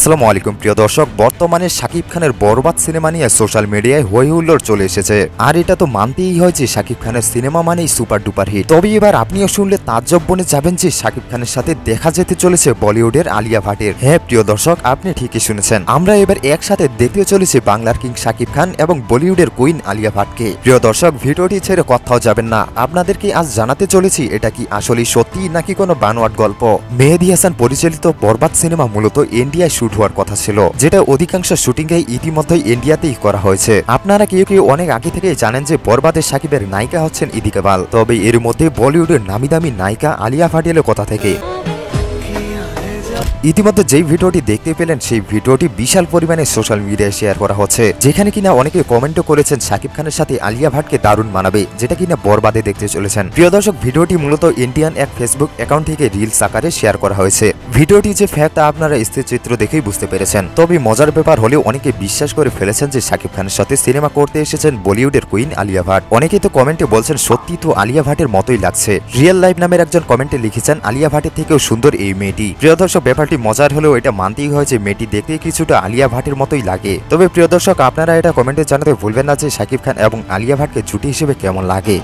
আসসালামু আলাইকুম প্রিয় দর্শক, বর্তমানে শাকিব খানের বরবাদ সিনেমা নিয়ে সোশ্যাল মিডিয়ায় হই হুল্লোড় চলে এসেছে। আর এটা তো মানতেই হয় যে শাকিব খানের সিনেমা মানেই সুপার ডুপার হিট। তবে এবার আপনিও শুনলে তাজ্জব বনে যাবেন যে শাকিব খানের সাথে দেখা যেতে চলেছে বলিউডের আলিয়া ভাটের। হ্যাঁ প্রিয় দর্শক, আপনি ঠিকই শুনেছেন, আমরা এবার একসাথে দেখতে চলেছি বাংলার কিং শাকিব খান এবং বলিউডের কুইন আলিয়া ভাটকে। প্রিয় দর্শক, ভিডিওটি ছেড়ে কোথাও যাবেন না, আপনাদেরকে আজ জানাতে চলেছি এটা কি আসলে সত্যি নাকি কোনো বানোয়াট গল্প। মেহেদী হাসান পরিচালিত বরবাদ সিনেমা মূলত ইন্ডিয়ায় শুট হওয়ার কথা ছিল, যেটা অধিকাংশ শুটিং ইতিমধ্যেই ইন্ডিয়াতেই করা হয়েছে। আপনারা কেউ কেউ অনেক আগে থেকেই জানেন যে বরবাদের শাকিবের নায়িকা হচ্ছেন ইদিকা বাল। তবে এর মধ্যে বলিউডের নামি দামি নায়িকা আলিয়া ভাটের কথা থেকে ইতিমধ্যে যেই ভিডিওটি দেখতে পেলেন সেই ভিডিওটি বিশাল পরিমাণে সোশ্যাল মিডিয়ায় শেয়ার করা হচ্ছে, যেখানে কিনা অনেকে কমেন্টও করেছেন শাকিব খানের সাথে আলিয়া ভাটকে দারুণ মানাবে, যেটা কিনা বরবাদে দেখতে চলেছেন। প্রিয় দর্শক, ভিডিওটি মূলত ইন্ডিয়ান এক ফেসবুক অ্যাকাউন্ট থেকে রিলস আকারে শেয়ার করা হয়েছে। ভিডিওটি যে ফ্যাক্ট তা আপনারা স্থিরচিত্র দেখেই বুঝতে পেরেছেন। তবে মজার ব্যাপার হলেও অনেকে বিশ্বাস করে ফেলেছেন যে শাকিব খানের সাথে সিনেমা করতে এসেছেন বলিউডের কুইন আলিয়া ভাট। অনেকেই তো কমেন্টে বলছেন সত্যি তো আলিয়া ভাটের মতোই লাগছে। রিয়েল লাইফ নামের একজন কমেন্টে লিখেছেন আলিয়া ভাটের থেকেও সুন্দর এই মেয়েটি। প্রিয় দর্শক, ব্যাপারটি মজার হলেও এটা মানতেই হয় যে মেয়েটি দেখতে কিছুটা আলিয়া ভাটের মতোই লাগে। তবে প্রিয় দর্শক, আপনারা এটা কমেন্টে জানাতে ভুলবেন না যে শাকিব খান এবং আলিয়া ভাটকে জুটি হিসেবে কেমন লাগে।